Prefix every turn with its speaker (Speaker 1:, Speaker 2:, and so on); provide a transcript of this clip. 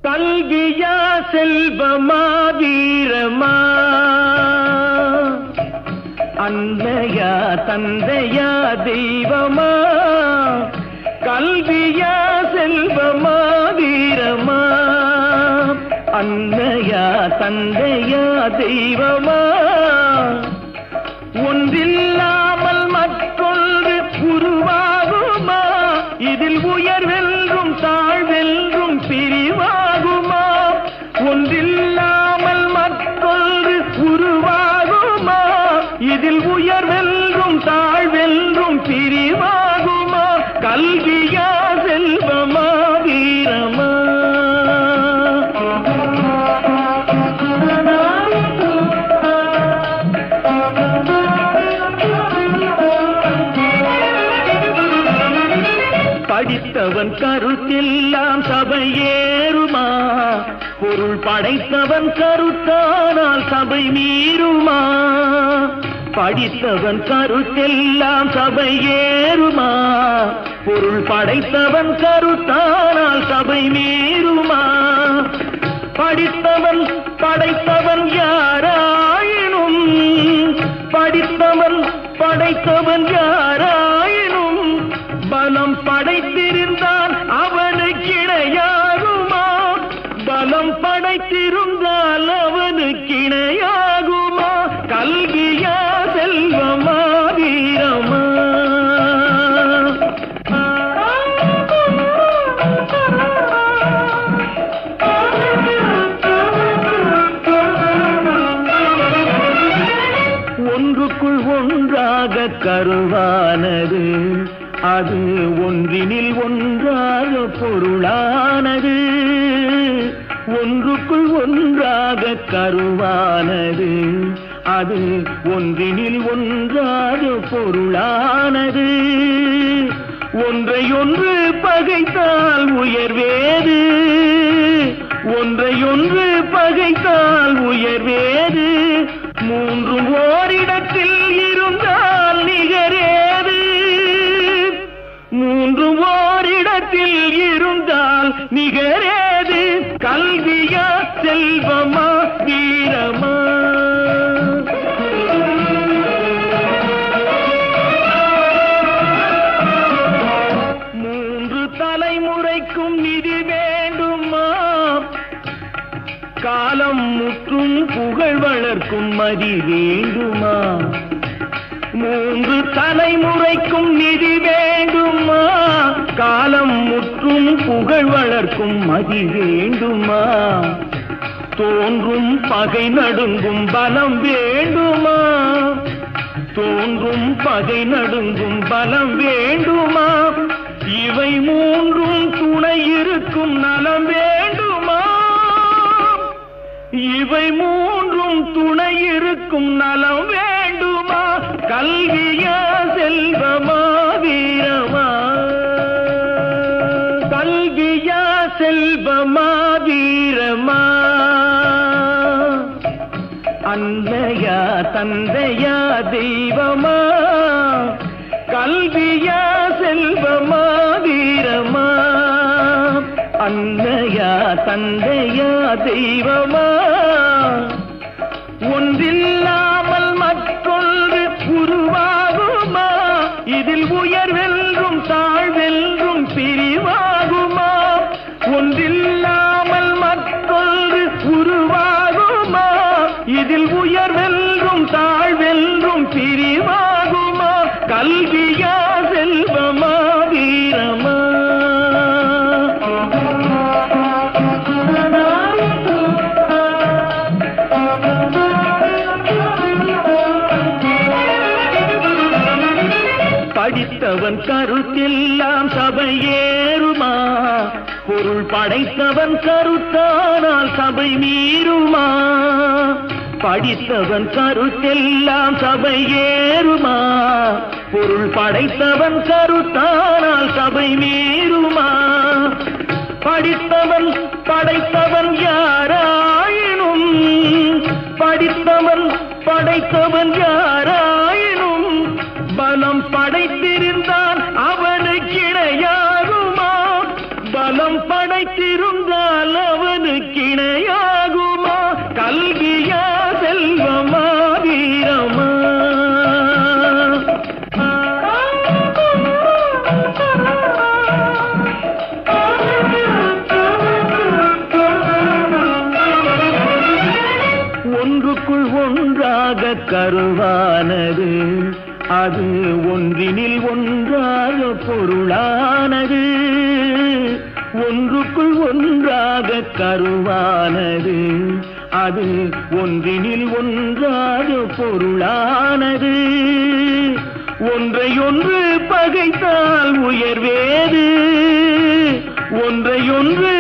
Speaker 1: கல்வியா செல்வமா வீரமா, அன்னையா தந்தையா தெய்வமா, கல்வியா செல்வமா வீரமா, அன்னையா தந்தையா தெய்வமா, ஒன்றில்லாமல் மற்றொன்று உருவாகுமா, இதில் உயர்வென்றும் தாழ்வென்றும் பிரிவாகுமா, ஒன்றில்லாமல் மற்றொன்று உருவாகுமா, இதில் உயர்வென்றும் தாழ்வென்றும் பிரிவாகுமா, கல்வியா செல்வமா வீரமா. படித்தவன் கருத்தெல்லாம் சபையேறுமா, பொருள் படைத்தவன் கருத்தானால் சபை மீறுமா, படித்தவன் கருத்தெல்லாம் சபையேறுமா, பொருள் படைத்தவன் கருத்தானால் சபை மீறுமா, படித்தவன் படைத்தவன் யாராயினும், படித்தவன் படைத்தவன் யாராயினும், பலம் படைத்திருந்தால் அவனுக்கு இணையாகுமா, பலம் படைத்திருந்தால் அவனுக்கு இணையாகுமா, கல்வியா செல்வமா வீரமா. ஒன்றுக்குள் ஒன்றாக கருவானது, அது ஒன்றினில் ஒன்றாக பொருளானது, ஒன்றுக்குள் ஒன்றாக கருவானது, அது ஒன்றினில் ஒன்றாக பொருளானது, ஒன்றையொன்று பகைத்தால் உயர்வேது, ஒன்றையொன்று பகைத்தால் உயர்வேது, மூன்றும் ஓரிடத்தில் இருந்தால் நிகரேது, மூன்றும் ஓரிடத்தில் இருந்தால் நிகரேது, கல்வியா செல்வமா வீரமா. மூன்று தலைமுறைக்கும் நிதி வேண்டுமா, காலம் முற்றும் புகழ் வளர்க்கும் மதி வேண்டுமா, மூன்று தலைமுறைக்கும் நிதி வேண்டுமா, காலம் முற்றும் புகழ் வளர்க்கும் மதி வேண்டுமா, தோன்றும் பகை நடுங்கும் பலம் வேண்டுமா, தோன்றும் பகை நடுங்கும் பலம் வேண்டுமா, இவை மூன்றும் துணை இருக்கும் நலம் வேண்டுமா, இவை மூன்றும் துணை இருக்கும் நலம் வேண்டுமா, கல்வியா செல்வமா வீரமா, கல்வியா செல்வமா வீரமா, அன்னையா தந்தையா தெய்வமா, கல்வியா செல்வமா வீரமா, அன்னையா தந்தையா தெய்வமா, ஒன்றில்லாமல் மற்றொன்று உருவாகுமா, இதில் உயர்வென்றும் தாழ்வென்றும் பிரிவாகுமா, ஒன்றில்லாமல் மற்றொன்று உருவாகுமா, இதில் உயர்வென்றும் தாழ்வென்றும் பிரிவாகுமா, கல்வியா செல்வமா வீரமா. படித்தவன் கருத்தெல்லாம் சபையேறுமா, பொருள் படைத்தவன் கருத்தானால் சபை மீறுமா, படித்தவன் கருத்தெல்லாம் சபையேறுமா, பொருள் படைத்தவன் கருத்தானால் சபை மீறுமா, படித்தவன் படைத்தவன் யாராயினும், படித்தவன் படைத்தவன் யாராயினும், பலம் படைத்திருந்தான் அவனுக்கு இணையாகுமா, பலம் படைத்திருந்தால் அவன் கருவானது, அது ஒன்றினில் ஒன்றாக பொருளானது. ஒன்றுக்குள் ஒன்றாக கருவானது, அது ஒன்றினில் ஒன்றாக பொருளானது. ஒன்றையொன்று பகைத்தால் உயர்வேது, ஒன்றையொன்று